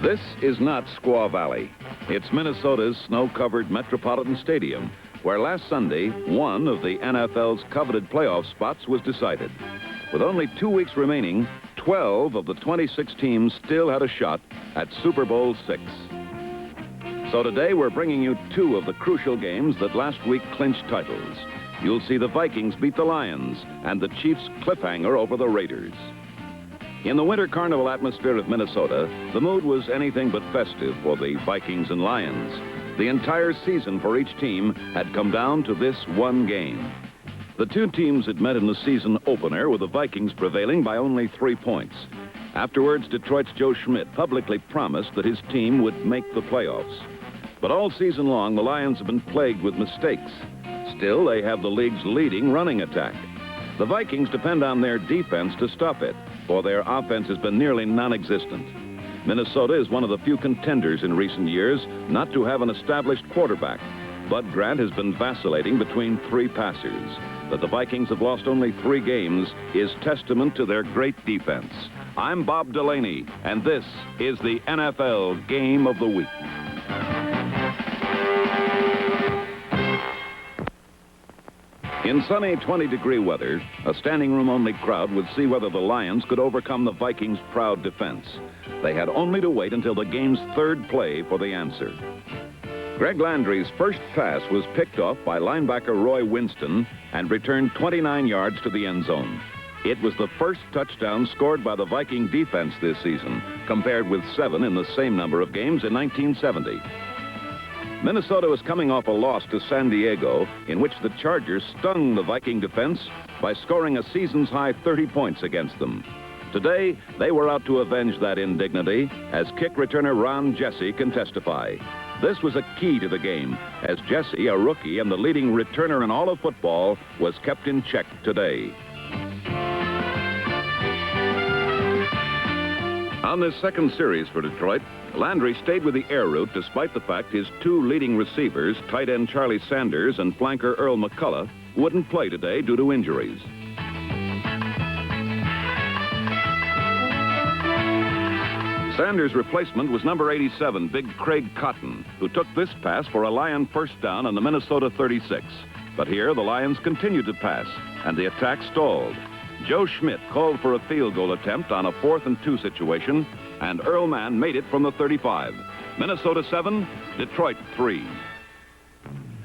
This is not Squaw Valley. It's Minnesota's snow-covered Metropolitan Stadium, where last Sunday, one of the NFL's coveted playoff spots was decided. With only 2 weeks remaining, 12 of the 26 teams still had a shot at Super Bowl VI. So today we're bringing you two of the crucial games that last week clinched titles. You'll see the Vikings beat the Lions and the Chiefs cliffhanger over the Raiders. In the winter carnival atmosphere of Minnesota, the mood was anything but festive for the Vikings and Lions. The entire season for each team had come down to this one game. The two teams had met in the season opener, with the Vikings prevailing by only 3 points. Afterwards, Detroit's Joe Schmidt publicly promised that his team would make the playoffs. But all season long, the Lions have been plagued with mistakes. Still, they have the league's leading running attack. The Vikings depend on their defense to stop it, for their offense has been nearly non-existent. Minnesota is one of the few contenders in recent years not to have an established quarterback. Bud Grant has been vacillating between three passers. That the Vikings have lost only 3 games is testament to their great defense. I'm Bob Delaney, and this is the NFL Game of the Week. In sunny 20-degree weather, a standing-room-only crowd would see whether the Lions could overcome the Vikings' proud defense. They had only to wait until the game's third play for the answer. Greg Landry's first pass was picked off by linebacker Roy Winston and returned 29 yards to the end zone. It was the first touchdown scored by the Viking defense this season, compared with 7 in the same number of games in 1970. Minnesota was coming off a loss to San Diego, in which the Chargers stung the Viking defense by scoring a season's-high 30 points against them. Today, they were out to avenge that indignity, as kick returner Ron Jesse can testify. This was a key to the game, as Jesse, a rookie and the leading returner in all of football, was kept in check today. On this second series for Detroit, Landry stayed with the air route despite the fact his 2 leading receivers, tight end Charlie Sanders and flanker Earl McCullough, wouldn't play today due to injuries. Sanders' replacement was number 87, Big Craig Cotton, who took this pass for a Lion first down on the Minnesota 36. But here, the Lions continued to pass, and the attack stalled. Joe Schmidt called for a field goal attempt on a 4th and 2 situation, and Earl Mann made it from the 35. Minnesota 7, Detroit 3.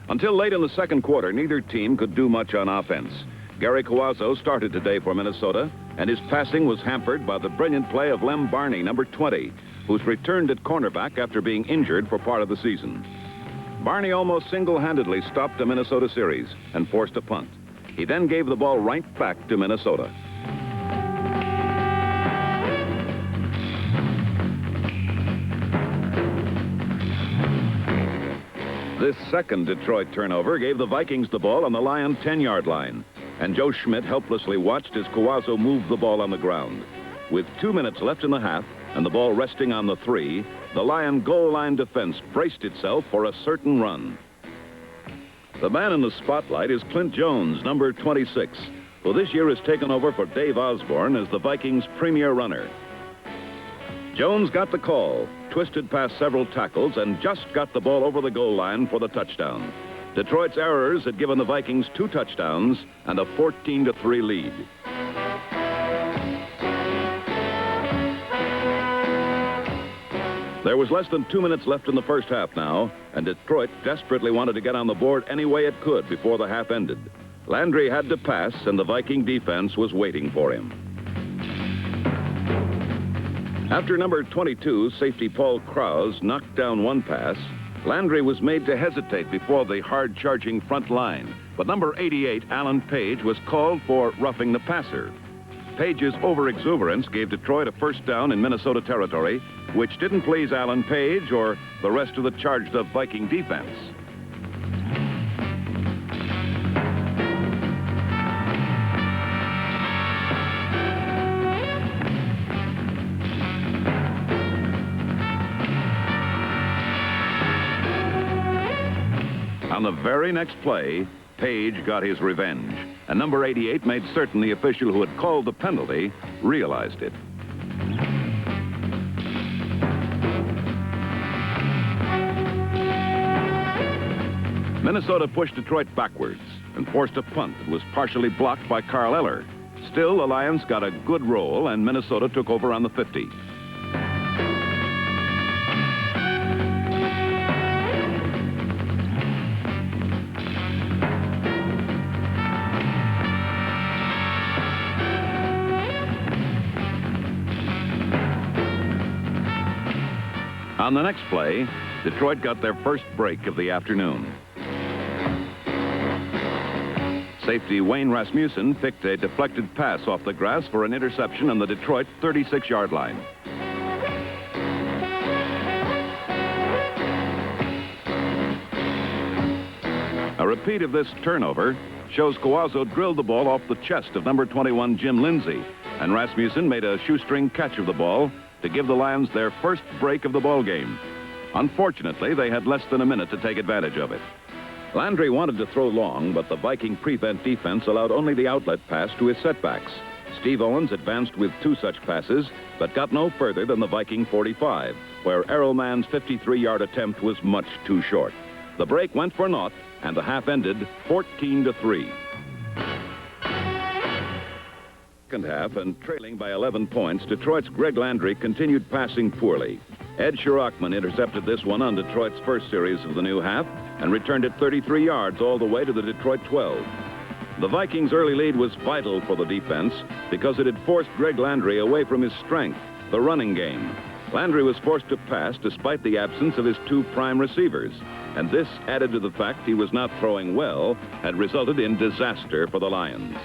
Until late in the second quarter, neither team could do much on offense. Gary Coazzo started today for Minnesota, and his passing was hampered by the brilliant play of Lem Barney, number 20, who's returned at cornerback after being injured for part of the season. Barney almost single-handedly stopped a Minnesota series and forced a punt. He then gave the ball right back to Minnesota. This second Detroit turnover gave the Vikings the ball on the Lion 10-yard line, and Joe Schmidt helplessly watched as Coazzo moved the ball on the ground. With 2 minutes left in the half and the ball resting on the 3, the Lion goal line defense braced itself for a certain run. The man in the spotlight is Clint Jones, number 26, who this year has taken over for Dave Osborne as the Vikings' premier runner. Jones got the call, twisted past several tackles, and just got the ball over the goal line for the touchdown. Detroit's errors had given the Vikings 2 touchdowns and a 14-3 lead. There was less than 2 minutes left in the first half now, and Detroit desperately wanted to get on the board any way it could before the half ended. Landry had to pass, and the Viking defense was waiting for him. After number 22, safety Paul Krause, knocked down one pass, Landry was made to hesitate before the hard-charging front line. But number 88, Alan Page, was called for roughing the passer. Page's over-exuberance gave Detroit a first down in Minnesota territory, which didn't please Alan Page or the rest of the charged-up Viking defense. On the very next play, Page got his revenge, and number 88 made certain the official who had called the penalty realized it. Minnesota pushed Detroit backwards and forced a punt that was partially blocked by Carl Eller. Still, the Lions got a good roll, and Minnesota took over on the 50. On the next play, Detroit got their first break of the afternoon. Safety Wayne Rasmussen picked a deflected pass off the grass for an interception on the Detroit 36-yard line. A repeat of this turnover shows Coazzo drilled the ball off the chest of number 21 Jim Lindsay, and Rasmussen made a shoestring catch of the ball to give the Lions their first break of the ball game. Unfortunately, they had less than a minute to take advantage of it. Landry wanted to throw long, but the Viking prevent defense allowed only the outlet pass to his setbacks. Steve Owens advanced with 2 such passes, but got no further than the Viking 45, where Errol Mann's 53-yard attempt was much too short. The break went for naught, and the half ended 14-3. Second half, and trailing by 11 points, Detroit's Greg Landry continued passing poorly. Ed Shirachman intercepted this one on Detroit's first series of the new half and returned it 33 yards all the way to the Detroit 12. The Vikings' early lead was vital for the defense because it had forced Greg Landry away from his strength, the running game. Landry was forced to pass despite the absence of his 2 prime receivers, and this, added to the fact he was not throwing well, had resulted in disaster for the Lions.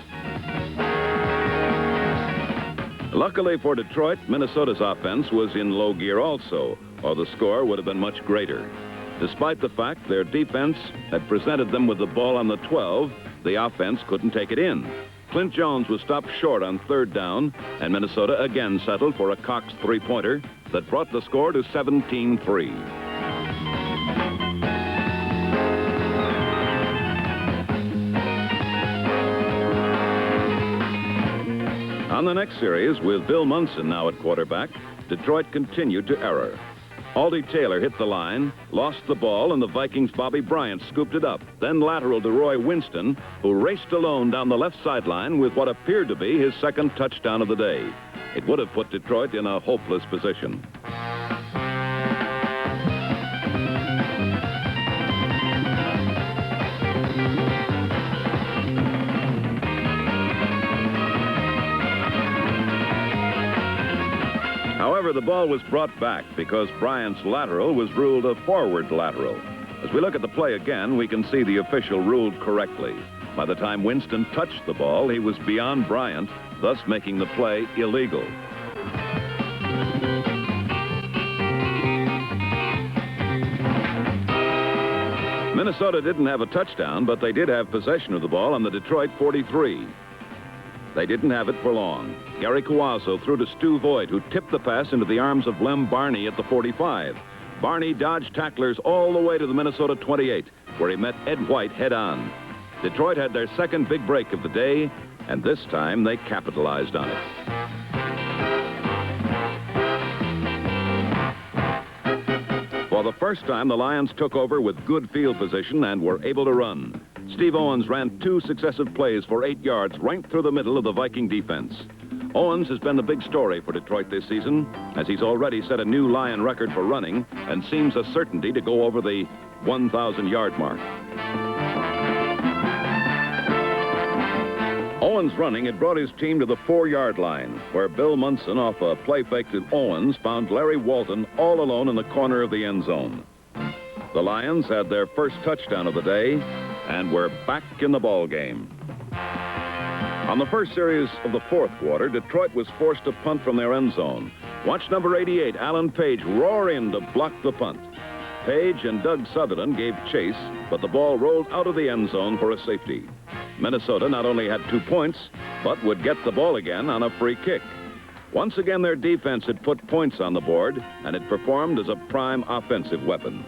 Luckily for Detroit, Minnesota's offense was in low gear also, or the score would have been much greater. Despite the fact their defense had presented them with the ball on the 12, the offense couldn't take it in. Clint Jones was stopped short on 3rd down, and Minnesota again settled for a Cox 3-pointer that brought the score to 17-3. On the next series, with Bill Munson now at quarterback, Detroit continued to error. Aldy Taylor hit the line, lost the ball, and the Vikings' Bobby Bryant scooped it up, then lateral to Roy Winston, who raced alone down the left sideline with what appeared to be his second touchdown of the day. It would have put Detroit in a hopeless position. However, the ball was brought back because Bryant's lateral was ruled a forward lateral. As we look at the play again, we can see the official ruled correctly. By the time Winston touched the ball, he was beyond Bryant, thus making the play illegal. Minnesota didn't have a touchdown, but they did have possession of the ball on the Detroit 43. They didn't have it for long. Gary Coazzo threw to Stu Voigt, who tipped the pass into the arms of Lem Barney at the 45. Barney dodged tacklers all the way to the Minnesota 28, where he met Ed White head-on. Detroit had their second big break of the day, and this time they capitalized on it. For the first time, the Lions took over with good field position and were able to run. Steve Owens ran 2 successive plays for 8 yards right through the middle of the Viking defense. Owens has been the big story for Detroit this season, as he's already set a new Lion record for running and seems a certainty to go over the 1,000-yard mark. Owens' running had brought his team to the 4-yard line, where Bill Munson, off a play fake to Owens, found Larry Walton all alone in the corner of the end zone. The Lions had their first touchdown of the day and were back in the ball game. On the first series of the 4th quarter, Detroit was forced to punt from their end zone. Watch number 88, Alan Page, roar in to block the punt. Page and Doug Sutherland gave chase, but the ball rolled out of the end zone for a safety. Minnesota not only had 2 points, but would get the ball again on a free kick. Once again, their defense had put points on the board, and it performed as a prime offensive weapon.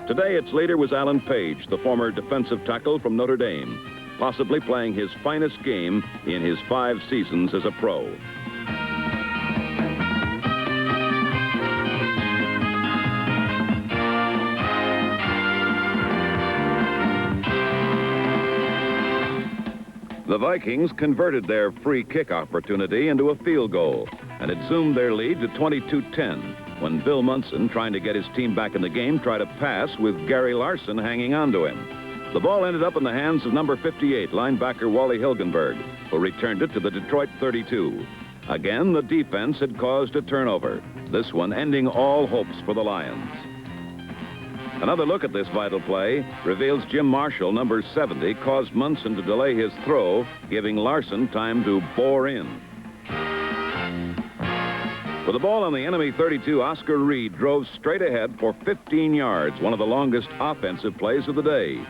Today, its leader was Alan Page, the former defensive tackle from Notre Dame, possibly playing his finest game in his 5 seasons as a pro. The Vikings converted their free kick opportunity into a field goal, and it zoomed their lead to 22-10 when Bill Munson, trying to get his team back in the game, tried a pass with Gary Larson hanging on to him. The ball ended up in the hands of number 58, linebacker Wally Hilgenberg, who returned it to the Detroit 32. Again, the defense had caused a turnover, this one ending all hopes for the Lions. Another look at this vital play reveals Jim Marshall, number 70, caused Munson to delay his throw, giving Larson time to bore in. With the ball on the enemy 32, Oscar Reed drove straight ahead for 15 yards, one of the longest offensive plays of the day.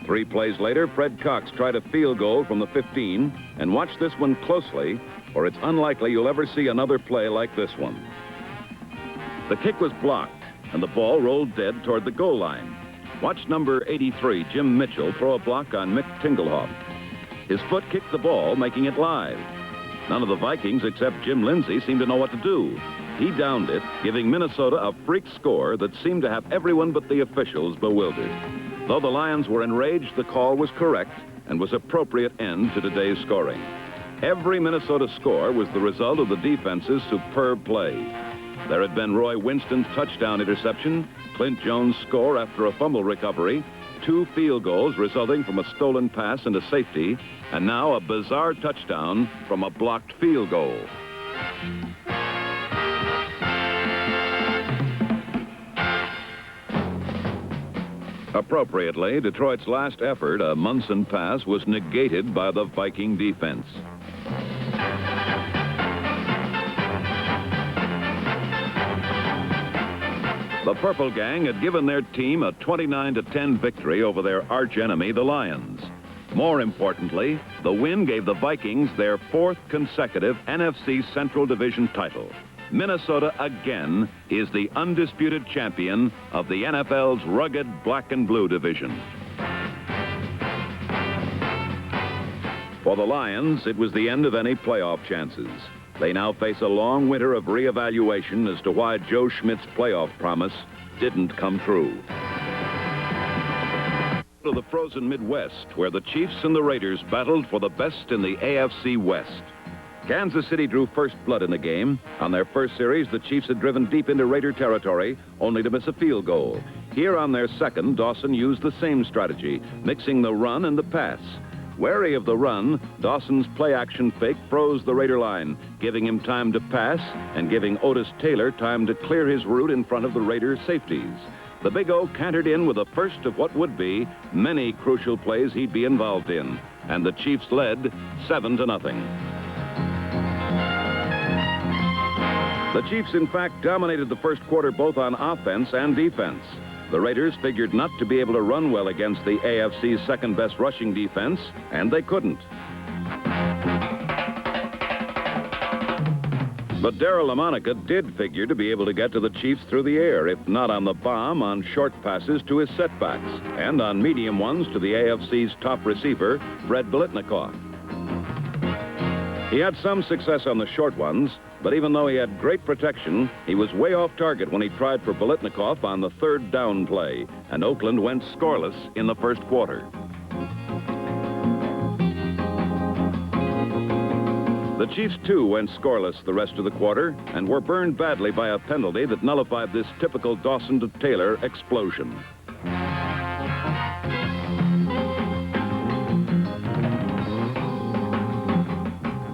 3 plays later, Fred Cox tried a field goal from the 15, and watch this one closely, or it's unlikely you'll ever see another play like this one. The kick was blocked, and the ball rolled dead toward the goal line. Watch number 83, Jim Mitchell, throw a block on Mick Tingelhoff. His foot kicked the ball, making it live. None of the Vikings except Jim Lindsay seemed to know what to do. He downed it, giving Minnesota a freak score that seemed to have everyone but the officials bewildered. Though the Lions were enraged, the call was correct and was appropriate end to today's scoring. Every Minnesota score was the result of the defense's superb play. There had been Roy Winston's touchdown interception, Clint Jones' score after a fumble recovery, 2 field goals resulting from a stolen pass and a safety, and now a bizarre touchdown from a blocked field goal. Appropriately, Detroit's last effort, a Munson pass, was negated by the Viking defense. The Purple Gang had given their team a 29-10 victory over their archenemy, the Lions. More importantly, the win gave the Vikings their 4th consecutive NFC Central Division title. Minnesota again is the undisputed champion of the NFL's rugged black and blue division. For the Lions, it was the end of any playoff chances. They now face a long winter of reevaluation as to why Joe Schmidt's playoff promise didn't come true. To the frozen Midwest, where the Chiefs and the Raiders battled for the best in the AFC West. Kansas City drew first blood in the game. On their first series, the Chiefs had driven deep into Raider territory, only to miss a field goal. Here on their second, Dawson used the same strategy, mixing the run and the pass. Wary of the run, Dawson's play-action fake froze the Raider line, giving him time to pass and giving Otis Taylor time to clear his route in front of the Raiders' safeties. The Big O cantered in with the first of what would be many crucial plays he'd be involved in, and the Chiefs led 7-0. The Chiefs, in fact, dominated the first quarter both on offense and defense. The Raiders figured not to be able to run well against the AFC's second-best rushing defense, and they couldn't. But Darryl LaMonica did figure to be able to get to the Chiefs through the air, if not on the bomb, on short passes to his setbacks, and on medium ones to the AFC's top receiver, Fred Biletnikoff. He had some success on the short ones, but even though he had great protection, he was way off target when he tried for Biletnikoff on the 3rd down play, and Oakland went scoreless in the first quarter. The Chiefs, too, went scoreless the rest of the quarter and were burned badly by a penalty that nullified this typical Dawson to Taylor explosion.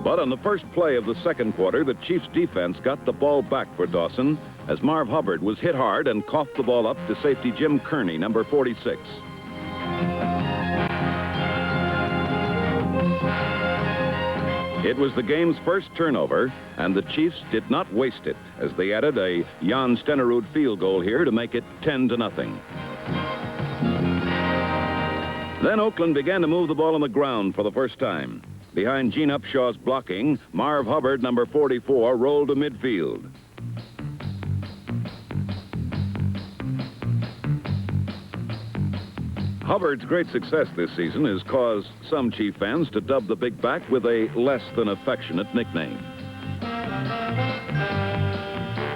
But on the first play of the second quarter, the Chiefs' defense got the ball back for Dawson as Marv Hubbard was hit hard and coughed the ball up to safety Jim Kearney, number 46. It was the game's first turnover, and the Chiefs did not waste it as they added a Jan Stenerud field goal here to make it 10-0. Then Oakland began to move the ball on the ground for the first time. Behind Gene Upshaw's blocking, Marv Hubbard, number 44, rolled to midfield. Hubbard's great success this season has caused some Chief fans to dub the big back with a less than affectionate nickname.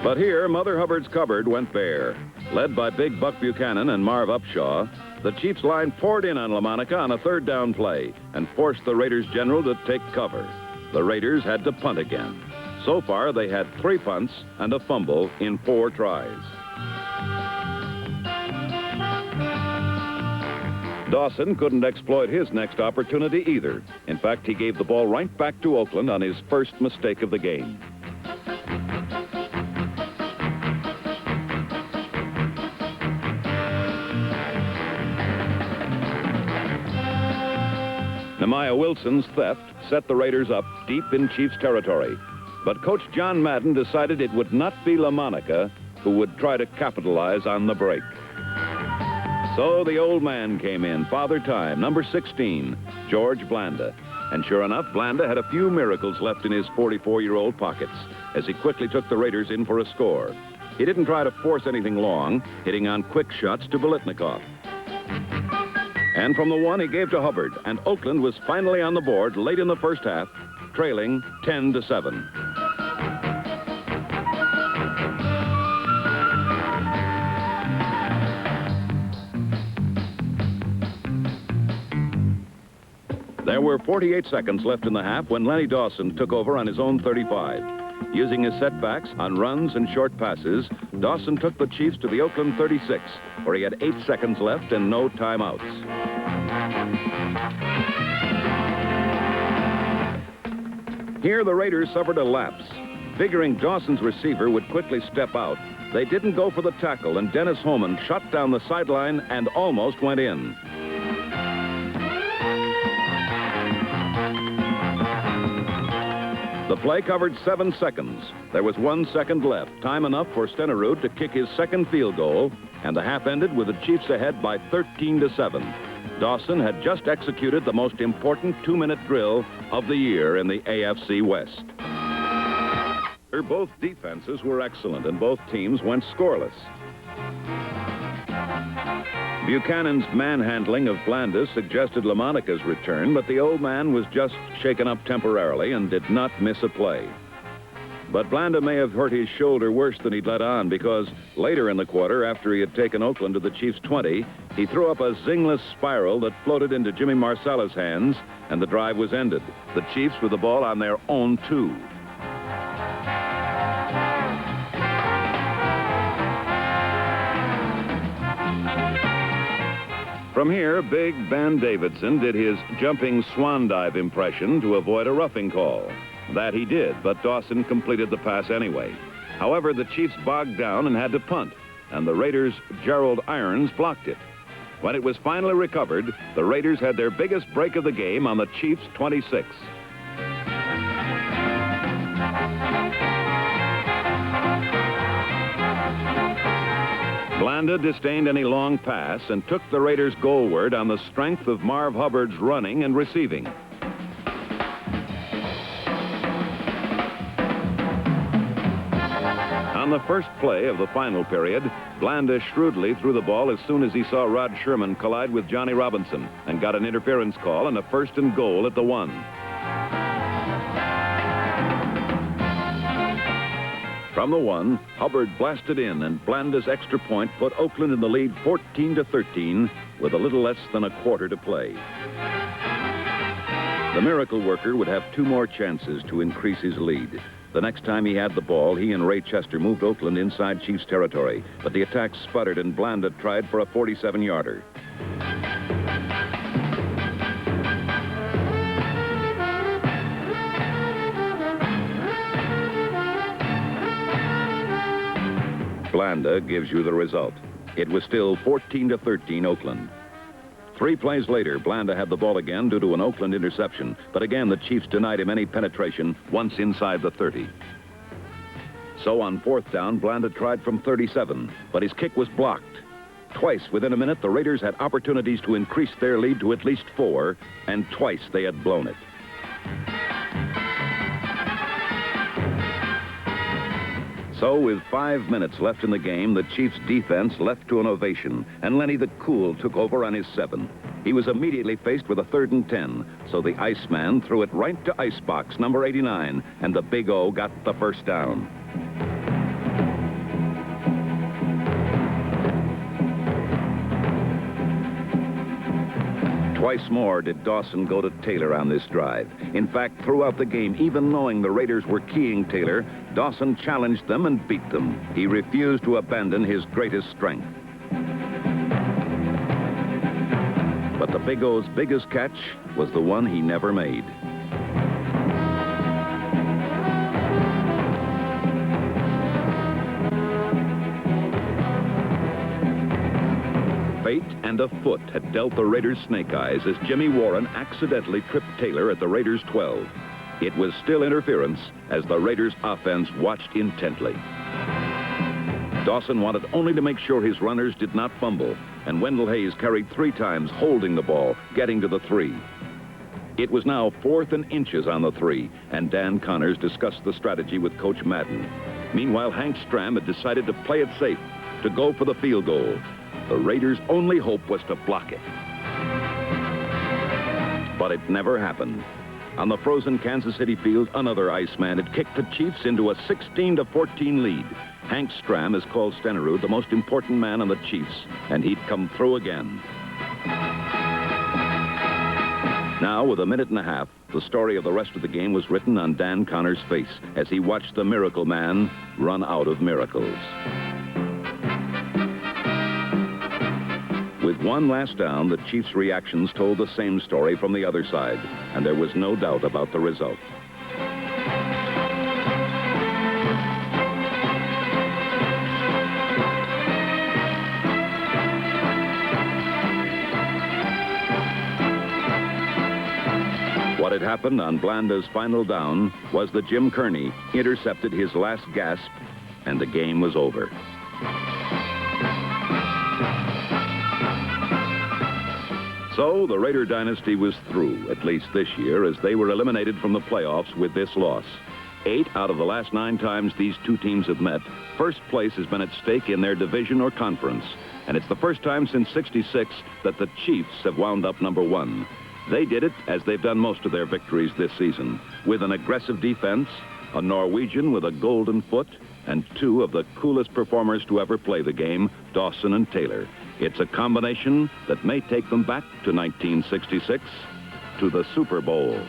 But here, Mother Hubbard's cupboard went bare. Led by Big Buck Buchanan and Marv Upshaw, The Chiefs line poured in on LaMonica on a third down play and forced the Raiders general to take cover. The Raiders had to punt again. So far, they had 3 punts and a fumble in 4 tries. Dawson couldn't exploit his next opportunity either. In fact, he gave the ball right back to Oakland on his first mistake of the game. Nehemiah Wilson's theft set the Raiders up deep in Chiefs territory. But Coach John Madden decided it would not be LaMonica who would try to capitalize on the break. So the old man came in, Father Time, number 16, George Blanda. And sure enough, Blanda had a few miracles left in his 44-year-old pockets as he quickly took the Raiders in for a score. He didn't try to force anything long, hitting on quick shots to Bolitnikoff. And from the one, he gave to Hubbard, and Oakland was finally on the board late in the first half, trailing 10-7. There were 48 seconds left in the half when Lenny Dawson took over on his own 35. Using his setbacks on runs and short passes, Dawson took the Chiefs to the Oakland 36, where he had 8 seconds left and no timeouts. Here, the Raiders suffered a lapse. Figuring Dawson's receiver would quickly step out, they didn't go for the tackle, and Dennis Homan shot down the sideline and almost went in. The play covered 7 seconds. There was 1 second left, time enough for Stenerud to kick his second field goal, and the half ended with the Chiefs ahead by 13-7. Dawson had just executed the most important 2-minute drill of the year in the AFC West. Both defenses were excellent, and both teams went scoreless. Buchanan's manhandling of Blanda suggested LaMonica's return, but the old man was just shaken up temporarily and did not miss a play. But Blanda may have hurt his shoulder worse than he'd let on, because later in the quarter, after he had taken Oakland to the Chiefs' 20, he threw up a zingless spiral that floated into Jimmy Marsala's hands, and the drive was ended. The Chiefs with the ball on their own 2. From here, Big Ben Davidson did his jumping swan dive impression to avoid a roughing call. That he did, but Dawson completed the pass anyway. However, the Chiefs bogged down and had to punt, and the Raiders' Gerald Irons blocked it. When it was finally recovered, the Raiders had their biggest break of the game on the Chiefs' 26. Blanda disdained any long pass and took the Raiders goalward on the strength of Marv Hubbard's running and receiving. On the first play of the final period, Blanda shrewdly threw the ball as soon as he saw Rod Sherman collide with Johnny Robinson and got an interference call and a 1st and goal at the 1. From the 1, Hubbard blasted in, and Blanda's extra point put Oakland in the lead 14-13 with a little less than a quarter to play. The miracle worker would have 2 more chances to increase his lead. The next time he had the ball, he and Ray Chester moved Oakland inside Chiefs territory, but the attack sputtered and Blanda tried for a 47-yarder. Blanda gives you the result. It was still 14-13 Oakland. 3 plays later, Blanda had the ball again due to an Oakland interception, but again the Chiefs denied him any penetration once inside the 30. So on 4th down, Blanda tried from 37, but his kick was blocked. Twice within a minute, the Raiders had opportunities to increase their lead to at least 4, and twice they had blown it. So, with 5 minutes left in the game, the Chiefs' defense left to an ovation, and Lenny the Cool took over on his 7. He was immediately faced with a 3rd and 10, so the Iceman threw it right to Icebox number 89, and the Big O got the first down. Twice more did Dawson go to Taylor on this drive. In fact, throughout the game, even knowing the Raiders were keying Taylor, Dawson challenged them and beat them. He refused to abandon his greatest strength. But the Big O's biggest catch was the one he never made. Fate and a foot had dealt the Raiders snake eyes as Jimmy Warren accidentally tripped Taylor at the Raiders' 12. It was still interference as the Raiders' offense watched intently. Dawson wanted only to make sure his runners did not fumble, and Wendell Hayes carried 3 times, holding the ball, getting to the 3. It was now 4th and inches on the 3, and Dan Connors discussed the strategy with Coach Madden. Meanwhile, Hank Stram had decided to play it safe, to go for the field goal. The Raiders' only hope was to block it. But it never happened. On the frozen Kansas City field, another Iceman had kicked the Chiefs into a 16-14 lead. Hank Stram has called Stenerud the most important man on the Chiefs, and he'd come through again. Now, with a minute and a half, the story of the rest of the game was written on Dan Connors' face as he watched the Miracle Man run out of miracles. With one last down, the Chiefs' reactions told the same story from the other side, and there was no doubt about the result. What had happened on Blanda's final down was that Jim Kearney intercepted his last gasp, and the game was over. So the Raider dynasty was through, at least this year, as they were eliminated from the playoffs with this loss. 8 out of the last 9 times these two teams have met, first place has been at stake in their division or conference. And it's the first time since '66 that the Chiefs have wound up number 1. They did it as they've done most of their victories this season, with an aggressive defense, a Norwegian with a golden foot, and 2 of the coolest performers to ever play the game, Dawson and Taylor. It's a combination that may take them back to 1966, to the Super Bowl.